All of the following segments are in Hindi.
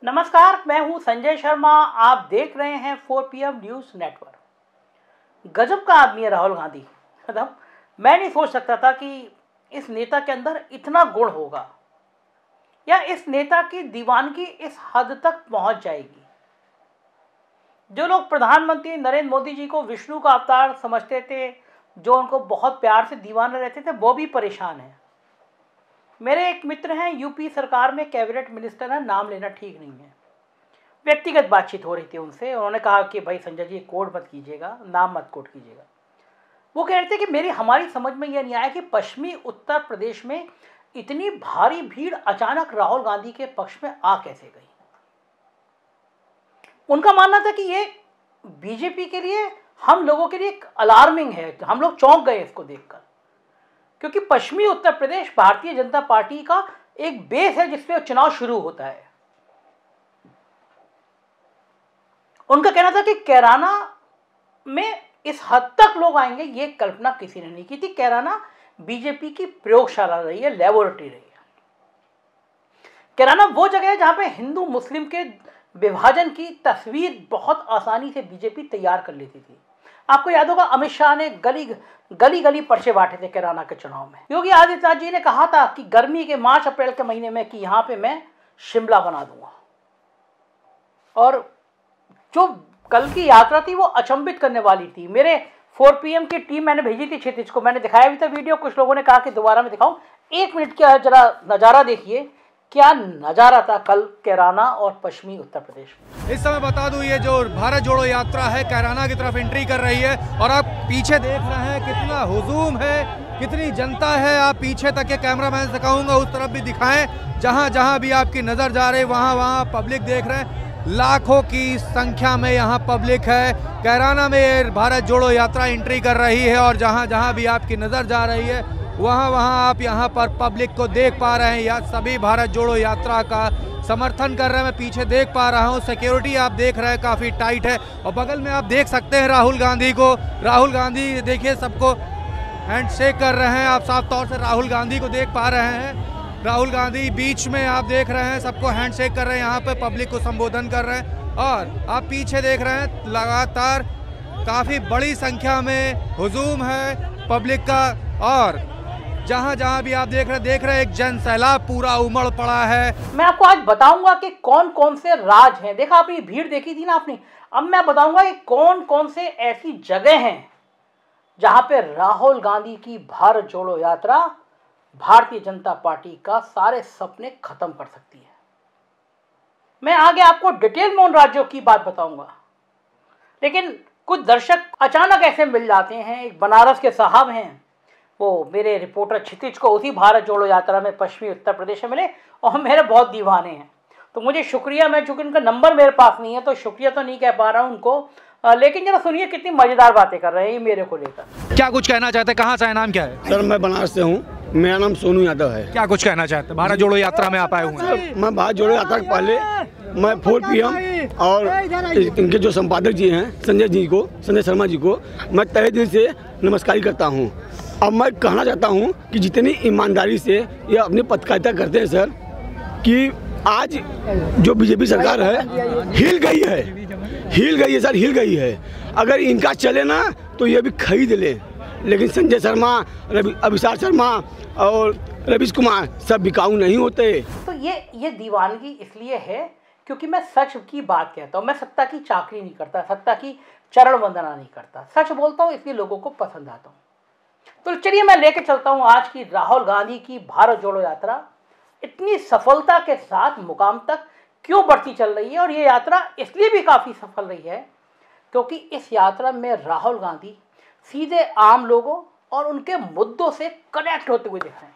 नमस्कार, मैं हूं संजय शर्मा। आप देख रहे हैं 4PM न्यूज नेटवर्क। गजब का आदमी है राहुल गांधी। मतलब मैं नहीं सोच सकता था कि इस नेता के अंदर इतना गुण होगा या इस नेता की दीवानगी इस हद तक पहुंच जाएगी। जो लोग प्रधानमंत्री नरेंद्र मोदी जी को विष्णु का अवतार समझते थे, जो उनको बहुत प्यार से दीवाने रहते थे, वो भी परेशान हैं। मेरे एक मित्र हैं, यूपी सरकार में कैबिनेट मिनिस्टर हैं, नाम लेना ठीक नहीं है। व्यक्तिगत बातचीत हो रही थी उनसे, उन्होंने कहा कि भाई संजय जी कोड मत कीजिएगा, नाम मत कोट कीजिएगा। वो कह रहे थे कि हमारी समझ में यह नहीं आया कि पश्चिमी उत्तर प्रदेश में इतनी भारी भीड़ अचानक राहुल गांधी के पक्ष में आ कैसे गई। उनका मानना था कि ये बीजेपी के लिए, हम लोगों के लिए एक अलार्मिंग है। हम लोग चौंक गए इसको देखकर, क्योंकि पश्चिमी उत्तर प्रदेश भारतीय जनता पार्टी का एक बेस है जिसपे चुनाव शुरू होता है। उनका कहना था कि कैराना में इस हद तक लोग आएंगे, ये कल्पना किसी ने नहीं की थी। कैराना बीजेपी की प्रयोगशाला रही है, लेबोरेटरी रही है। कैराना वो जगह है जहां पे हिंदू मुस्लिम के विभाजन की तस्वीर बहुत आसानी से बीजेपी तैयार कर लेती थी। आपको याद होगा, अमित शाह ने गली गली पर्चे बांटे थे कैराना के चुनाव में। योगी आदित्यनाथ जी ने कहा था कि गर्मी के मार्च अप्रैल के महीने में कि यहां पे मैं शिमला बना दूंगा। और जो कल की यात्रा थी वो अचंभित करने वाली थी। मेरे 4PM की टीम मैंने भेजी थी क्षितिज को, मैंने दिखाया भी था वीडियो। कुछ लोगों ने कहा कि दोबारा मैं दिखाऊं। 1 मिनट का जरा नज़ारा देखिए, क्या नज़ारा था कल कैराना और पश्चिमी उत्तर प्रदेश में। इस समय बता दूं, ये जो भारत जोड़ो यात्रा है कैराना की तरफ एंट्री कर रही है और आप पीछे देख रहे हैं कितना हुजूम है, कितनी जनता है। आप पीछे तक के कैमरामैन से कहूँगा उस तरफ भी दिखाएं, जहाँ जहाँ भी आपकी नज़र जा रही वहाँ वहाँ पब्लिक देख रहे हैं। लाखों की संख्या में यहाँ पब्लिक है। कैराना में भारत जोड़ो यात्रा एंट्री कर रही है और जहाँ जहाँ भी आपकी नज़र जा रही है वहाँ वहाँ आप यहाँ पर पब्लिक को देख पा रहे हैं। या सभी भारत जोड़ो यात्रा का समर्थन कर रहे हैं। मैं पीछे देख पा रहा हूँ, सिक्योरिटी आप देख रहे हैं काफ़ी टाइट है। और बगल में आप देख सकते हैं राहुल गांधी को। राहुल गांधी देखिए सबको हैंड शेक कर रहे हैं। आप साफ तौर से राहुल गांधी को देख पा रहे हैं। राहुल गांधी बीच में आप देख रहे हैं, सबको हैंड शेक कर रहे हैं, यहाँ पे पब्लिक को संबोधन कर रहे हैं। और आप पीछे देख रहे हैं लगातार काफ़ी बड़ी संख्या में हुजूम है पब्लिक का। और जहाँ जहाँ भी आप देख रहे हैं एक जन सैलाब पूरा उमड़ पड़ा है। मैं आपको आज बताऊंगा कि कौन कौन से राज हैं। देखा, आपने भीड़ देखी थी ना आपने। अब मैं बताऊंगा कि कौन कौन से ऐसी जगह हैं जहां पे राहुल गांधी की भारत जोड़ो यात्रा भारतीय जनता पार्टी का सारे सपने खत्म कर सकती है। मैं आगे आपको डिटेल में उन राज्यों की बात बताऊंगा, लेकिन कुछ दर्शक अचानक ऐसे मिल जाते हैं। एक बनारस के साहब हैं, वो मेरे रिपोर्टर क्षितिज को उसी भारत जोड़ो यात्रा में पश्चिमी उत्तर प्रदेश में मिले और मेरे बहुत दीवाने हैं। तो मुझे शुक्रिया, मैं चूंकि उनका नंबर मेरे पास नहीं है तो शुक्रिया तो नहीं कह पा रहा हूँ उनको, लेकिन जरा सुनिए कितनी मजेदार बातें कर रहे हैं ये मेरे को लेकर। क्या कुछ कहना चाहते हैं? कहाँ से है, नाम क्या है? सर मैं बनारस से हूँ, मेरा नाम सोनू यादव है। क्या कुछ कहना चाहते हैं? भारत जोड़ो यात्रा में आप आए हुए हैं। मैं भारत जोड़ो यात्रा के पहले मैं 4PM और इनके जो संपादक जी हैं संजय शर्मा जी को मैं तहे दिल से नमस्कार करता हूँ। अब मैं कहना चाहता हूँ कि जितनी ईमानदारी से ये अपनी पत्रकारिता करते हैं सर, कि आज जो बीजेपी सरकार है हिल गई है सर, हिल गई है। अगर इनका चले ना तो ये भी खरीद ले, लेकिन संजय शर्मा, अभिषेक शर्मा और रवीश कुमार सब बिकाऊ नहीं होते। तो ये दीवानगी इसलिए है क्योंकि मैं सच की बात कहता हूँ। मैं सत्ता की चाकरी नहीं करता, सत्ता की चरण वंदना नहीं करता, सच बोलता हूँ, इसलिए लोगों को पसंद आता हूँ। तो चलिए मैं लेके चलता हूँ आज की राहुल गांधी की भारत जोड़ो यात्रा इतनी सफलता के साथ मुकाम तक क्यों बढ़ती चल रही है। और ये यात्रा इसलिए भी काफ़ी सफल रही है क्योंकि इस यात्रा में राहुल गांधी सीधे आम लोगों और उनके मुद्दों से कनेक्ट होते हुए दिख रहे हैं।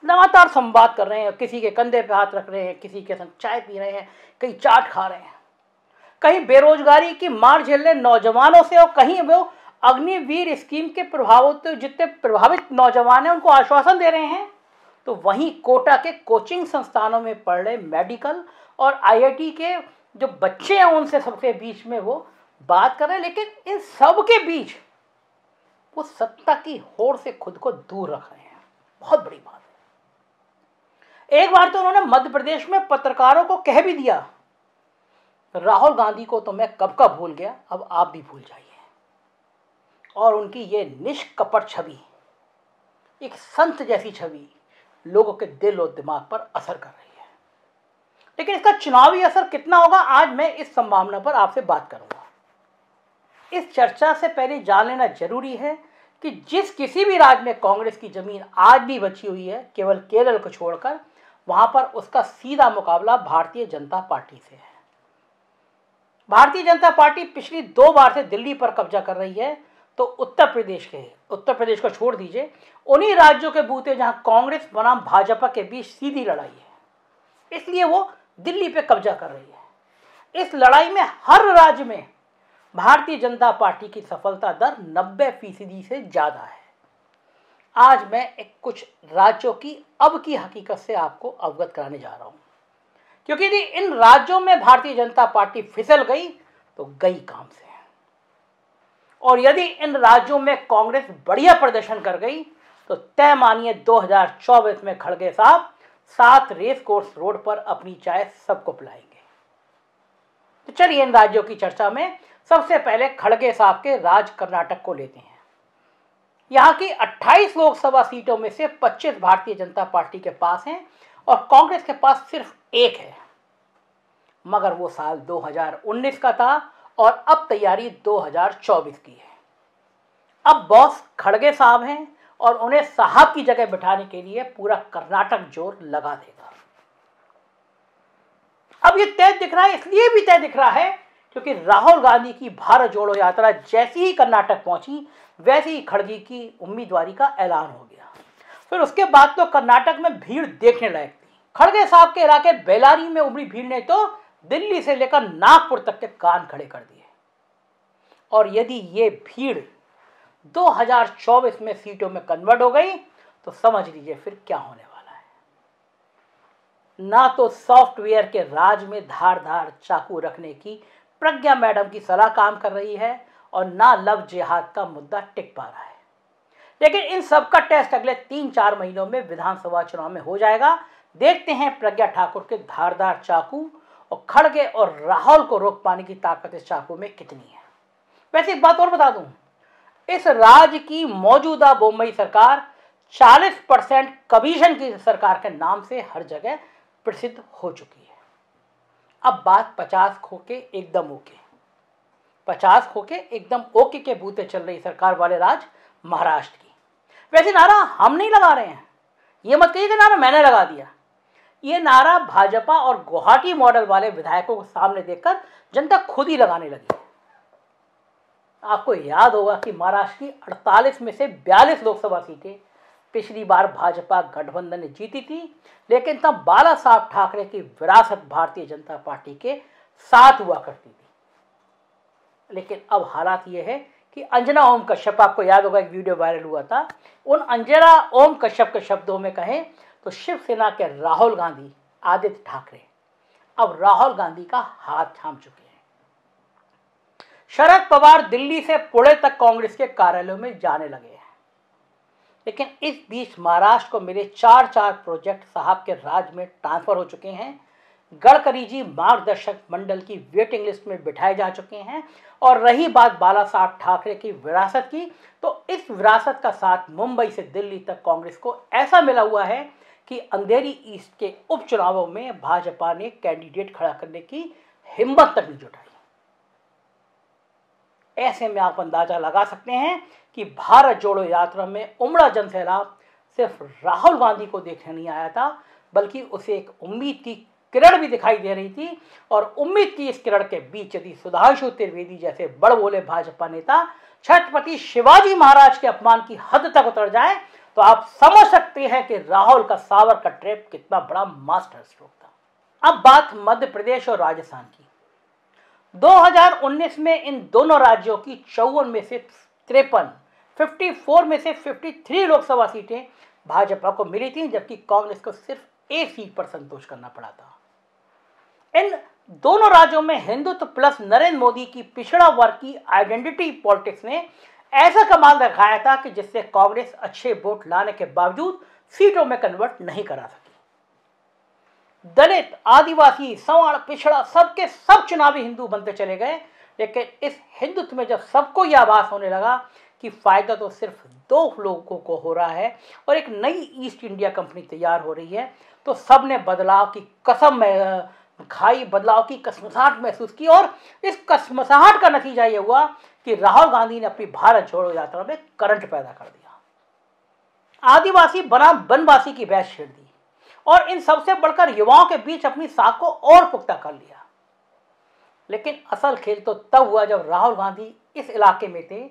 लगातार संवाद कर रहे हैं, किसी के कंधे पे हाथ रख रहे हैं, किसी के संग चाय पी रहे हैं, कहीं चाट खा रहे हैं, कहीं बेरोजगारी की मार झेल रहे नौजवानों से, और कहीं वो अग्निवीर स्कीम के प्रभावों से जितने प्रभावित नौजवान हैं उनको आश्वासन दे रहे हैं। तो वहीं कोटा के कोचिंग संस्थानों में पढ़ रहे मेडिकल और IIT के जो बच्चे हैं उनसे सबके बीच में वो बात कर रहे हैं। लेकिन इन सब के बीच वो सत्ता की होड़ से खुद को दूर रख रहे हैं। बहुत बड़ी बात है। एक बार तो उन्होंने मध्य प्रदेश में पत्रकारों को कह भी दिया राहुल गांधी को तो मैं कब का भूल गया, अब आप भी भूल जाइए। और उनकी ये निष्कपट छवि, एक संत जैसी छवि लोगों के दिल और दिमाग पर असर कर रही है। लेकिन इसका चुनावी असर कितना होगा, आज मैं इस संभावना पर आपसे बात करूंगा। इस चर्चा से पहले जान लेना जरूरी है कि जिस किसी भी राज्य में कांग्रेस की जमीन आज भी बची हुई है, केवल केरल को छोड़कर, वहां पर उसका सीधा मुकाबला भारतीय जनता पार्टी से है। भारतीय जनता पार्टी पिछली 2 बार से दिल्ली पर कब्जा कर रही है, तो उत्तर प्रदेश को छोड़ दीजिए, उन्हीं राज्यों के बूते जहां कांग्रेस बनाम भाजपा के बीच सीधी लड़ाई है, इसलिए वो दिल्ली पे कब्जा कर रही है। इस लड़ाई में हर राज्य में भारतीय जनता पार्टी की सफलता दर 90% से ज्यादा है। आज मैं कुछ राज्यों की अब की हकीकत से आपको अवगत कराने जा रहा हूं, क्योंकि यदि इन राज्यों में भारतीय जनता पार्टी फिसल गई तो गई काम से, और यदि इन राज्यों में कांग्रेस बढ़िया प्रदर्शन कर गई तो तय मानिए 2024 में खड़गे साहब 7 रेस कोर्स रोड पर अपनी चाय सबको पिलाएंगे। तो चलिए इन राज्यों की चर्चा में सबसे पहले खड़गे साहब के राज कर्नाटक को लेते हैं। यहाँ की 28 लोकसभा सीटों में से 25 भारतीय जनता पार्टी के पास हैं और कांग्रेस के पास सिर्फ 1 है, मगर वो साल 2019 का था और अब तैयारी 2024 की है। अब बॉस खड़गे साहब हैं और उन्हें साहब की जगह बिठाने के लिए पूरा कर्नाटक जोर लगा देगा। अब ये तय दिख रहा है, इसलिए भी तय दिख रहा है क्योंकि राहुल गांधी की भारत जोड़ो यात्रा जैसी ही कर्नाटक पहुंची, वैसे ही खड़गे की उम्मीदवारी का ऐलान हो गया। फिर उसके बाद तो कर्नाटक में भीड़ देखने लायक थी। खड़गे साहब के इलाके बेलारी में उमड़ी भीड़ ने तो दिल्ली से लेकर नागपुर तक के कान खड़े कर दिए। और यदि ये भीड़ 2024 में सीटों में कन्वर्ट हो गई तो समझ लीजिए फिर क्या होने वाला है। ना तो सॉफ्टवेयर के राज में धार चाकू रखने की प्रज्ञा मैडम की सलाह काम कर रही है और ना लव जिहाद का मुद्दा टिक पा रहा है। लेकिन इन सब का टेस्ट अगले 3-4 महीनों में विधानसभा चुनाव में हो जाएगा। देखते हैं प्रज्ञा ठाकुर के धारदार चाकू और खड़गे और राहुल को रोक पाने की ताकत इस चाकू में कितनी है। वैसे एक बात और बता दूं, इस राज्य की मौजूदा बम्बई सरकार 40% कमीशन की सरकार के नाम से हर जगह प्रसिद्ध हो चुकी है। अब बात 50 खोके एकदम ओके, 50 खोके एकदम ओके के बूते चल रही सरकार वाले राज्य महाराष्ट्र की। वैसे नारा हम नहीं लगा रहे हैं, ये मत कहिए कि नारा मैंने लगा दिया। ये नारा भाजपा और गुवाहाटी मॉडल वाले विधायकों को सामने देखकर जनता खुद ही लगाने लगी। आपको याद होगा कि महाराष्ट्र की 48 में से 42 लोकसभा सीटें पिछली बार भाजपा गठबंधन ने जीती थी, लेकिन तब बाला साहब ठाकरे की विरासत भारतीय जनता पार्टी के साथ हुआ करती थी। लेकिन अब हालात ये है कि अंजना ओम कश्यप, आपको याद होगा एक वीडियो वायरल हुआ था, उन अंजना ओम कश्यप के शब्दों में कहें तो शिवसेना के राहुल गांधी, आदित्य ठाकरे अब राहुल गांधी का हाथ थाम चुके हैं। शरद पवार दिल्ली से पुणे तक कांग्रेस के कार्यालयों में जाने लगे हैं। लेकिन इस बीच महाराष्ट्र को मिले 4 प्रोजेक्ट साहब के राज्य में ट्रांसफर हो चुके हैं। गडकरी जी मार्गदर्शक मंडल की वेटिंग लिस्ट में बिठाए जा चुके हैं। और रही बात बाला साहब ठाकरे की विरासत की, तो इस विरासत का साथ मुंबई से दिल्ली तक कांग्रेस को ऐसा मिला हुआ है कि अंधेरी ईस्ट के उपचुनावों में भाजपा ने कैंडिडेट खड़ा करने की हिम्मत तक नहीं जुटाई। ऐसे में आप अंदाजा लगा सकते हैं कि भारत जोड़ो यात्रा में उमड़ा जनसैलाब सिर्फ राहुल गांधी को देखने नहीं आया था, बल्कि उसे एक उम्मीद की किरण भी दिखाई दे रही थी। और उम्मीद की इस किरण के बीच यदि सुधांशु त्रिवेदी जैसे बड़ बोले भाजपा नेता छत्रपति शिवाजी महाराज के अपमान की हद तक उतर जाए तो आप समझ सकते हैं कि राहुल का सावर का ट्रैप कितना बड़ा मास्टर स्ट्रोक था। अब बात मध्य प्रदेश और राजस्थान की। 2019 में इन दोनों राज्यों की 54 में से 53, 54 में से 53 लोकसभा सीटें भाजपा को मिली थी, जबकि कांग्रेस को सिर्फ 1 सीट पर संतोष करना पड़ा था। इन दोनों राज्यों में हिंदुत्व प्लस नरेंद्र मोदी की पिछड़ा वर्ग की आइडेंटिटी पॉलिटिक्स ने ऐसा कमाल दिखाया था कि जिससे कांग्रेस अच्छे वोट लाने के बावजूद सीटों में कन्वर्ट नहीं करा सकी। दलित, आदिवासी, सवर्ण, पिछड़ा, सबके सब चुनावी हिंदू बनते चले गए। लेकिन इस हिंदुत्व में जब सबको यह आभास होने लगा कि फायदा तो सिर्फ 2 लोगों को हो रहा है और एक नई ईस्ट इंडिया कंपनी तैयार हो रही है, तो सबने बदलाव की कसम खाई, बदलाव की कसमसाहट महसूस की। और इस कसमसाहट का नतीजा यह हुआ कि राहुल गांधी ने अपनी भारत जोड़ो यात्रा में करंट पैदा कर दिया, आदिवासी बनाम वनवासी की बहस छेड़ दी और इन सबसे बढ़कर युवाओं के बीच अपनी साख को और पुख्ता कर लिया। लेकिन असल खेल तो तब हुआ जब राहुल गांधी इस इलाके में थे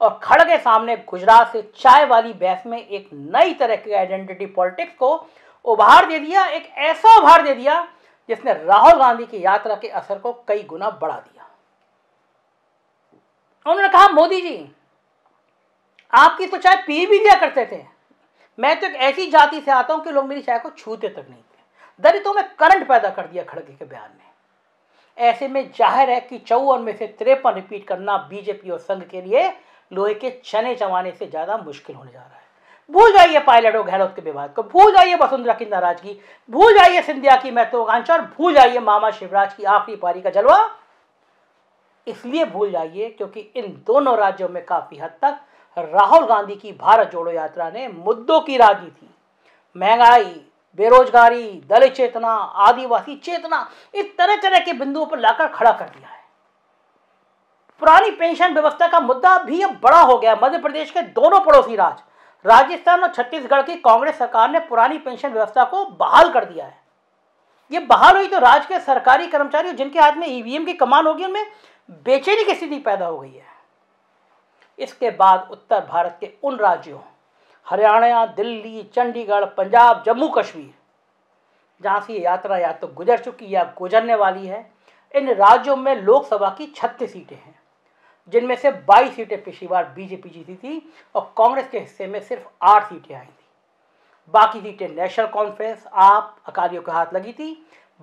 और खड़गे सामने गुजरात से चाय वाली बहस में एक नई तरह की आइडेंटिटी पॉलिटिक्स को उभार दे दिया, एक ऐसा उभार दे दिया जिसने राहुल गांधी की यात्रा के असर को कई गुना बढ़ा दिया। उन्होंने कहा, मोदी जी आपकी तो चाय पी भी दिया करते थे, मैं तो एक ऐसी जाति से आता हूं कि लोग मेरी चाय को छूते तक नहीं थे। दलितों में करंट पैदा कर दिया खड़गे के बयान ने। ऐसे में जाहिर है कि 54 में से 53 रिपीट करना बीजेपी और संघ के लिए लोहे के चने चबाने से ज्यादा मुश्किल होने जा रहा है। भूल जाइए पायलट और गहलोत के विवाद को, भूल जाइए वसुंधरा की नाराजगी, भूल जाइए सिंधिया की महत्वाकांक्षा और भूल जाइए मामा शिवराज की आखिरी पारी का जलवा। इसलिए भूल जाइए क्योंकि इन दोनों राज्यों में काफी हद तक राहुल गांधी की भारत जोड़ो यात्रा ने मुद्दों की राजनीति, महंगाई, बेरोजगारी, दलित चेतना, आदिवासी चेतना, इस तरह तरह के बिंदुओं पर लाकर खड़ा कर दिया है। पुरानी पेंशन व्यवस्था का मुद्दा भी अब बड़ा हो गया। मध्य प्रदेश के दोनों पड़ोसी राज्य राजस्थान और छत्तीसगढ़ की कांग्रेस सरकार ने पुरानी पेंशन व्यवस्था को बहाल कर दिया है। ये बहाल हुई तो राज्य के सरकारी कर्मचारी जिनके हाथ में ईवीएम की कमान होगी उनमें बेचैनी की स्थिति पैदा हो गई है। इसके बाद उत्तर भारत के उन राज्यों हरियाणा, दिल्ली, चंडीगढ़, पंजाब, जम्मू कश्मीर जहां से ये यात्रा या तो गुजर चुकी या गुजरने वाली है, इन राज्यों में लोकसभा की 36 सीटें हैं, जिनमें से 22 सीटें पिछली बार बीजेपी जीती थी और कांग्रेस के हिस्से में सिर्फ 8 सीटें आई थी। बाकी सीटें नेशनल कॉन्फ्रेंस, आप, अकालियों के हाथ लगी थी।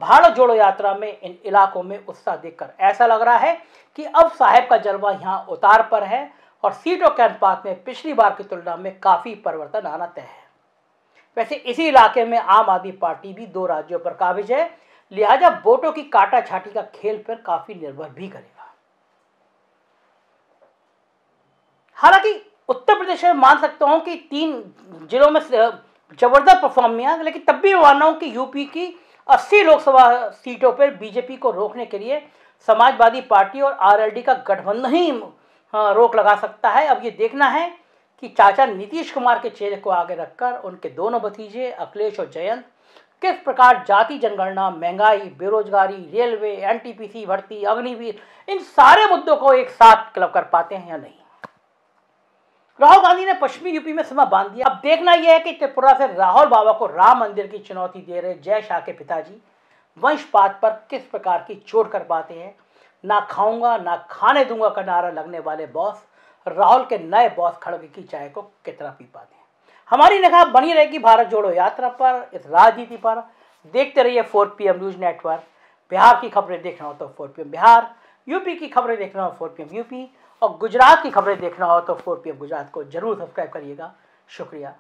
भारत जोड़ो यात्रा में इन इलाकों में उत्साह देखकर ऐसा लग रहा है कि अब साहेब का जलवा यहाँ उतार पर है और सीटों के अनुपात में पिछली बार की तुलना में काफी परिवर्तन आना तय है। वैसे इसी इलाके में आम आदमी पार्टी भी 2 राज्यों पर काबिज है, लिहाजा वोटों की काटा छाटी का खेल पर काफी निर्भर भी करेगा। हालांकि उत्तर प्रदेश में मान सकता हूं कि 3 जिलों में जबरदस्त परफॉर्म किया, लेकिन तब भी मानना हूं कि यूपी की 80 लोकसभा सीटों पर बीजेपी को रोकने के लिए समाजवादी पार्टी और आरएलडी का गठबंधन ही रोक लगा सकता है। अब ये देखना है कि चाचा नीतीश कुमार के चेहरे को आगे रखकर उनके दोनों भतीजे अखिलेश और जयंत किस प्रकार जाति जनगणना, महंगाई, बेरोजगारी, रेलवे, एनटीपीसी भर्ती, अग्निवीर, इन सारे मुद्दों को एक साथ क्लब कर पाते हैं या नहीं। राहुल गांधी ने पश्चिमी यूपी में समा बांध दिया। अब देखना यह है कि त्रिपुरा से राहुल बाबा को राम मंदिर की चुनौती दे रहे जय शाह के पिताजी वंशपात पर किस प्रकार की चोट कर पाते हैं। ना खाऊंगा ना खाने दूंगा का नारा लगने वाले बॉस राहुल के नए बॉस खड़गे की चाय को कितना पी पाते हैं। हमारी निगाह बनी रहेगी भारत जोड़ो यात्रा पर, इस राजनीति पर। देखते रहिए 4 PM न्यूज नेटवर्क। बिहार की खबरें देखना हो तो 4 PM बिहार, यूपी की खबरें देखना हो 4 PM यूपी और गुजरात की खबरें देखना हो तो 4 PM गुजरात को जरूर सब्सक्राइब करिएगा। शुक्रिया।